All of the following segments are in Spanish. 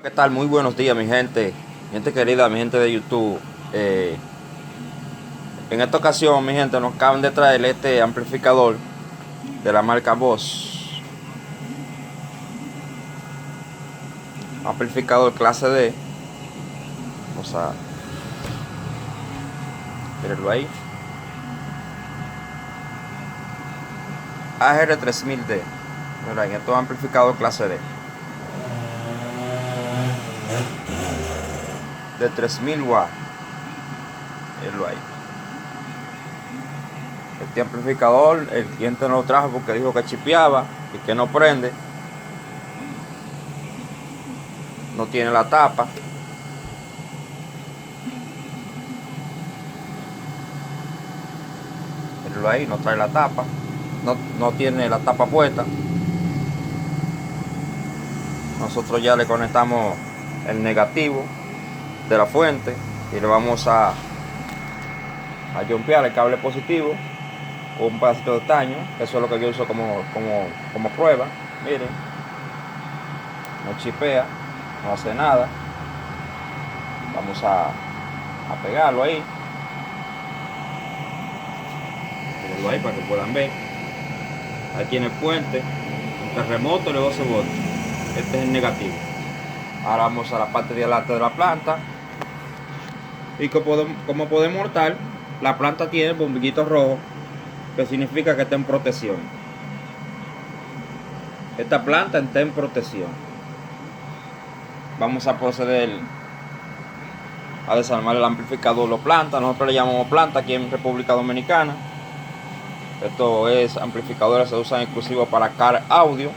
¿Qué tal? Muy buenos días, mi gente querida, mi gente de YouTube. En esta ocasión, mi gente, nos acaban de traer este amplificador de la marca Boss. Amplificador clase D. Vamos a verlo ahí. AR3000D. Mira, en estos amplificador clase D. De 3000 watts. Verlo ahí. Este amplificador, el cliente no lo trajo porque dijo que chipeaba y que no prende. No tiene la tapa. Verlo ahí, no trae la tapa. No tiene la tapa puesta. Nosotros ya le conectamos el negativo de la fuente y le vamos a jumpear el cable positivo con un pedacito de estaño. Eso es lo que yo uso como prueba. Miren, no chipea, no hace nada. Vamos a pegarlo ahí. Pegarlo ahí para que puedan ver. Aquí tiene el puente, un terremoto de 12 voltios. Este es el negativo. Ahora vamos a la parte de adelante de la planta. Y como podemos notar, la planta tiene bombillitos rojos, que significa que está en protección. Esta planta está en protección. Vamos a proceder a desarmar el amplificador o planta. Nosotros le llamamos planta aquí en República Dominicana. Esto es amplificadores, se usan exclusivos para car audio.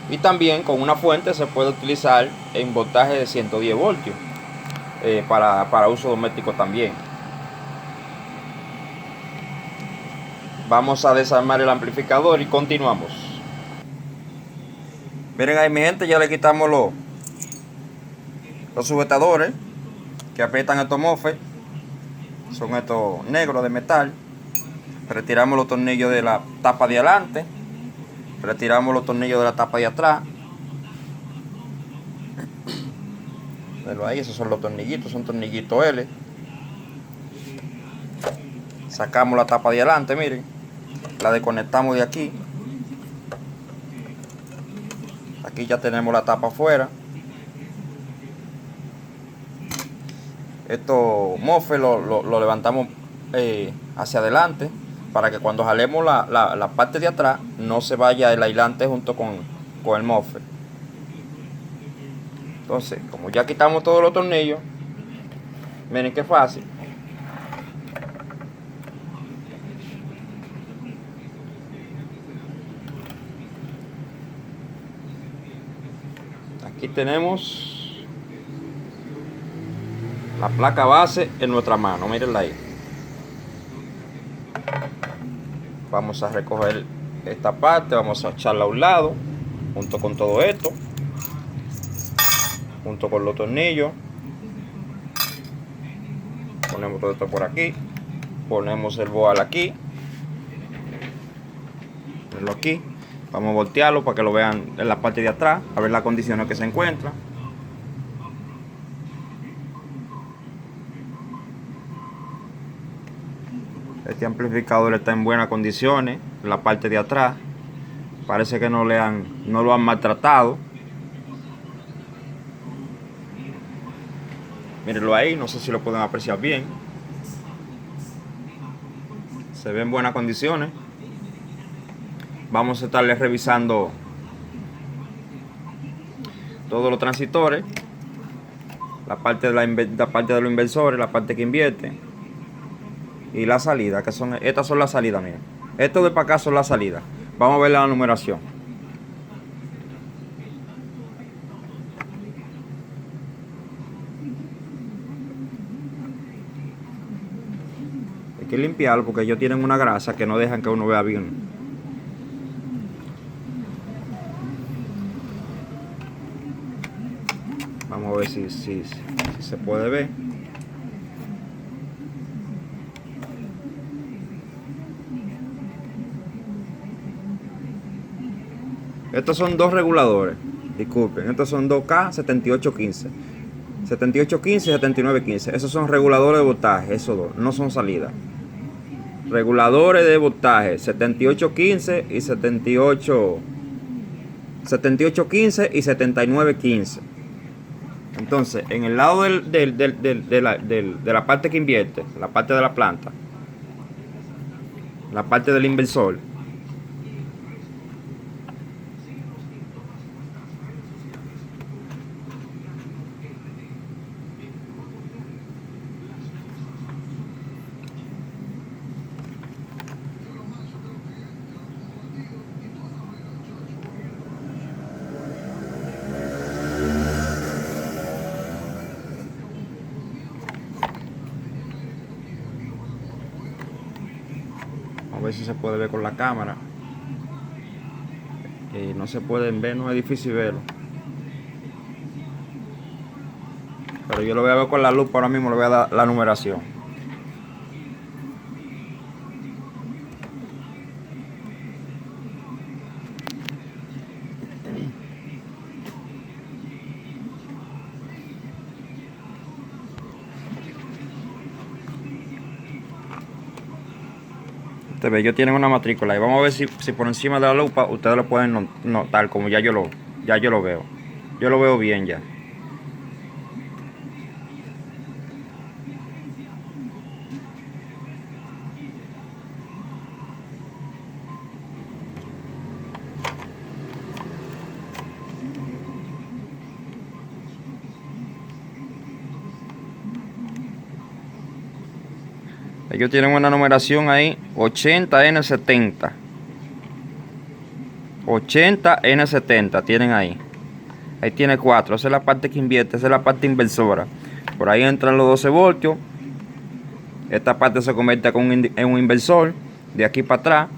Y también con una fuente se puede utilizar en voltaje de 110 voltios. Para uso doméstico también. Vamos a desarmar el amplificador y continuamos. Miren ahí, mi gente, ya le quitamos los sujetadores que aprietan estos mofes. Son estos negros de metal. Retiramos los tornillos de la tapa de adelante. Retiramos los tornillos de la tapa de atrás. Pero ahí, esos son los tornillitos, son tornillitos L. Sacamos la tapa de adelante, miren. La desconectamos de aquí. Aquí ya tenemos la tapa afuera. Estos mofes lo levantamos hacia adelante para que cuando jalemos la parte de atrás no se vaya el aislante junto con el mofe. Entonces, como ya quitamos todos los tornillos, miren qué fácil. Aquí tenemos la placa base en nuestra mano, mírenla ahí. Vamos a recoger esta parte, vamos a echarla a un lado, junto con todo esto, junto con los tornillos. Ponemos todo esto por aquí, ponemos el boal aquí, verlo aquí. Vamos a voltearlo para que lo vean en la parte de atrás, a ver las condiciones que se encuentra. Este amplificador está en buenas condiciones en la parte de atrás. Parece que no lo han maltratado. Mírenlo ahí, no sé si lo pueden apreciar bien. Se ve en buenas condiciones. Vamos a estarle revisando todos los transistores, la parte de los inversores, la parte que invierte y la salida, que son estas son las salidas, miren. Esto de para acá son las salidas. Vamos a ver la numeración. Hay que limpiarlo porque ellos tienen una grasa que no dejan que uno vea bien. Vamos a ver si se puede ver. Estos son dos reguladores. Disculpen, estos son 2K 7815. 7815 y 7915. Esos son reguladores de voltaje, esos dos, no son salidas. Reguladores de voltaje 7815 y 7815 y 7915. Entonces, en el lado de la parte que invierte, la parte de la planta, la parte del inversor, a ver si se puede ver con la cámara. No se pueden ver, no es difícil verlo. Pero yo lo voy a ver con la lupa ahora mismo, le voy a dar la numeración. Ellos tienen una matrícula y vamos a ver si por encima de la lupa ustedes lo pueden notar, como ya yo lo veo. Yo lo veo bien ya. Ellos tienen una numeración ahí, 80N70. 80N70 tienen ahí. Ahí tiene 4. Esa es la parte que invierte, esa es la parte inversora. Por ahí entran los 12 voltios. Esta parte se convierte en un inversor. De aquí para atrás.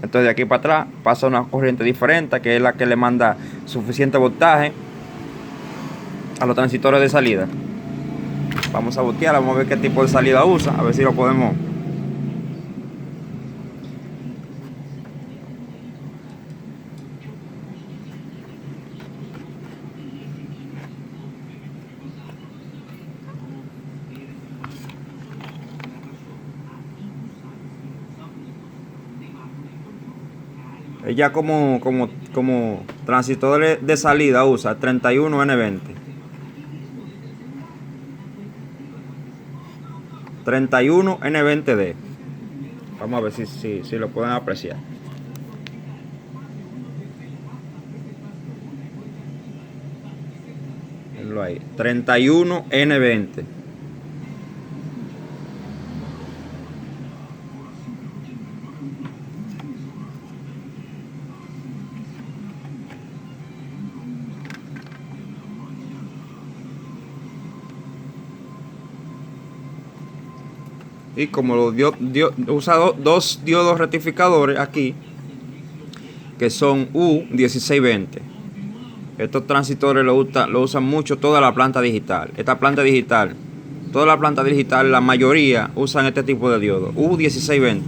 Entonces de aquí para atrás pasa una corriente diferente, que es la que le manda suficiente voltaje a los transistores de salida. Vamos a botear, vamos a ver qué tipo de salida usa, a ver si lo podemos. Ella como transistor de salida usa 31N20. 31N20D. Vamos a ver si lo pueden apreciar. Venlo ahí. 31N20. Y como usa dos diodos rectificadores aquí, que son U1620. Estos transistores lo usan mucho toda la planta digital. Esta planta digital, toda la planta digital, la mayoría usan este tipo de diodos. U1620.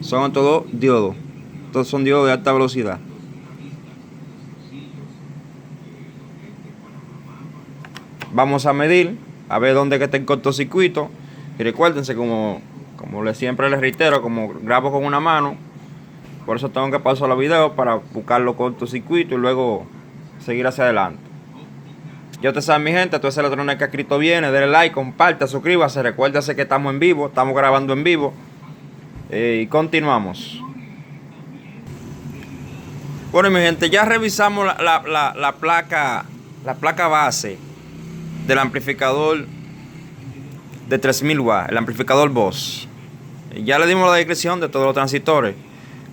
Son todos diodos. Todos son diodos de alta velocidad. Vamos a medir, a ver dónde que está el cortocircuito. Y recuérdense, como siempre les reitero, como grabo con una mano, por eso tengo que pasar los videos para buscar los cortocircuitos y luego seguir hacia adelante. Ya ustedes saben, mi gente, todo ese electrónica que ha escrito viene, denle like, comparta, suscríbase, recuérdense que estamos en vivo, estamos grabando en vivo. Y continuamos. Bueno, mi gente, ya revisamos la placa base del amplificador de 3000 watts, el amplificador Boss. Ya le dimos la descripción de todos los transistores.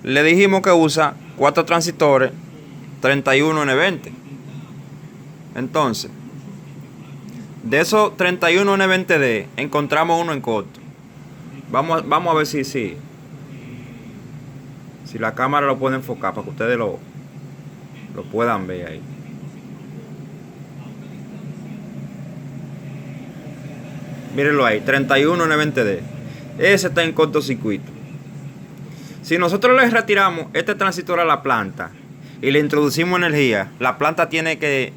Le dijimos que usa 4 transistores 31N20. Entonces, de esos 31N20D encontramos uno en corto. Vamos a ver si la cámara lo puede enfocar para que ustedes lo puedan ver ahí. Mírenlo ahí, 31N20D. Ese está en cortocircuito. Si nosotros le retiramos este transistor a la planta y le introducimos energía, la planta tiene que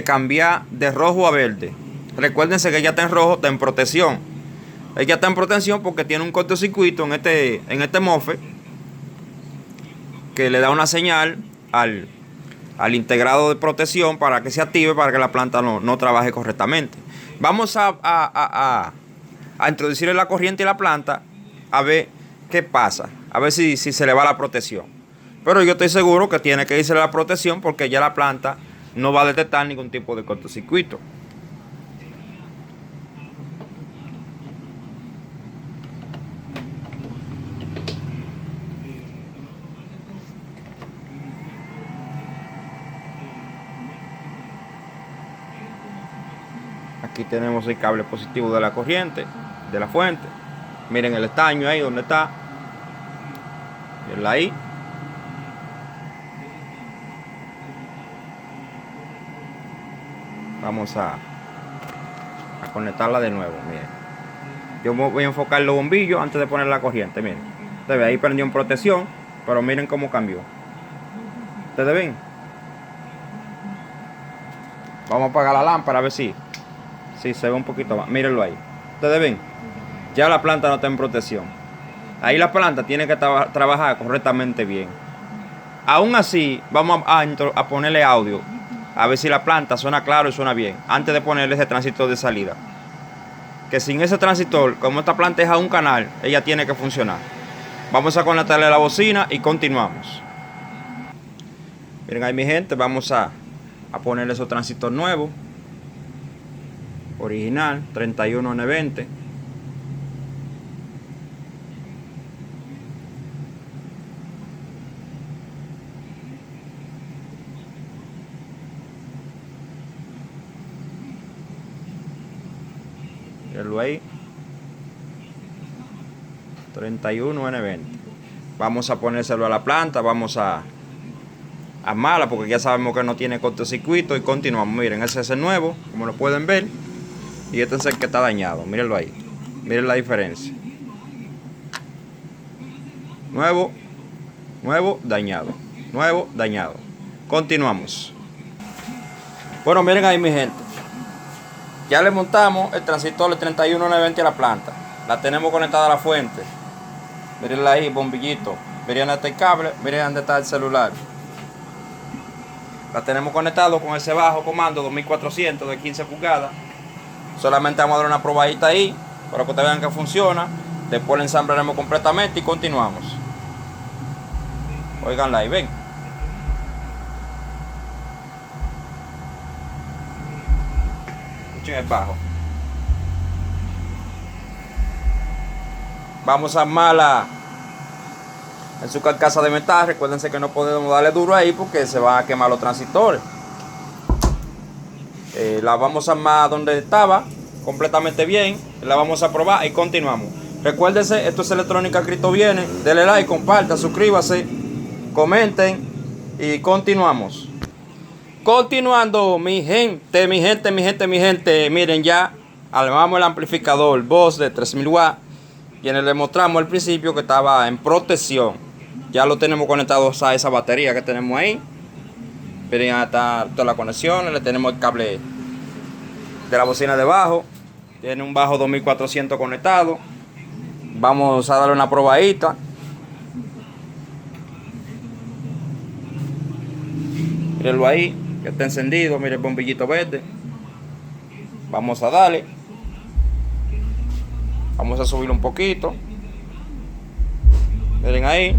cambiar de rojo a verde. Recuérdense que ella está en rojo, está en protección. Ella está en protección porque tiene un cortocircuito en este MOSFET que le da una señal al integrado de protección para que se active, para que la planta no trabaje correctamente. Vamos a introducirle la corriente a la planta a ver qué pasa, a ver si se le va la protección. Pero yo estoy seguro que tiene que irse la protección porque ya la planta no va a detectar ningún tipo de cortocircuito. Aquí tenemos el cable positivo de la corriente, de la fuente. Miren el estaño ahí donde está. Mirenla ahí. Vamos a conectarla de nuevo. Miren. Yo voy a enfocar los bombillos antes de poner la corriente. Miren. Ustedes ahí prendió en protección, pero miren cómo cambió. ¿Ustedes ven? Vamos a apagar la lámpara a ver si se ve un poquito más. Mírenlo ahí. Ustedes ven. Ya la planta no está en protección. Ahí la planta tiene que trabajar correctamente bien. Aún así, vamos a ponerle audio. A ver si la planta suena claro y suena bien. Antes de ponerle ese transistor de salida. Que sin ese transistor, como esta planta es a un canal, ella tiene que funcionar. Vamos a conectarle la bocina y continuamos. Miren ahí mi gente, vamos a ponerle esos transistores nuevos. Original, 31N20. Mírenlo ahí. 31N20. Vamos a ponérselo a la planta, vamos a armarla porque ya sabemos que no tiene cortocircuito y continuamos. Miren, ese es el nuevo, como lo pueden ver. Y este es el que está dañado, mírenlo ahí. Miren la diferencia. Nuevo, dañado. Nuevo, dañado. Continuamos. Bueno, miren ahí mi gente. Ya le montamos el transistor de 31N20 a la planta. La tenemos conectada a la fuente. Mirenla ahí, bombillito. Miren dónde está el cable, miren dónde está el celular. La tenemos conectado con ese bajo comando 2400 de 15 pulgadas. Solamente vamos a dar una probadita ahí para que ustedes vean que funciona. Después la ensamblaremos completamente y continuamos. Oiganla ahí, ven. Escuchen el bajo. Vamos a armarla en su carcasa de metal. Recuérdense que no podemos darle duro ahí porque se van a quemar los transistores. La vamos a armar donde estaba, completamente bien. La vamos a probar y continuamos. Recuérdense, esto es Electrónica Cristo Viene. Denle like, compartan, suscríbase, comenten y continuamos. Continuando, mi gente. Miren, ya armamos el amplificador Boss de 3000 watts. Y le mostramos al principio que estaba en protección. Ya lo tenemos conectado a esa batería que tenemos ahí. Miren, ya está toda la conexión. Le tenemos el cable de la bocina debajo. Tiene un bajo 2400 conectado. Vamos a darle una probadita. Mírenlo ahí, que está encendido. Miren el bombillito verde. Vamos a darle. Vamos a subir un poquito. Miren ahí.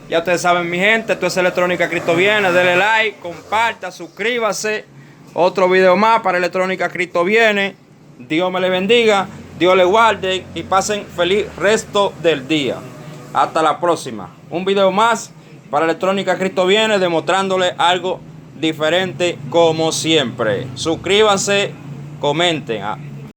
Ya ustedes saben, mi gente, esto es Electrónica Cristo Viene. Denle like, comparta, suscríbase. Otro video más para Electrónica Cristo Viene. Dios me le bendiga, Dios le guarde y pasen feliz resto del día. Hasta la próxima. Un video más Para Electrónica Cristo viene demostrándole algo diferente como siempre. Suscríbanse, comenten.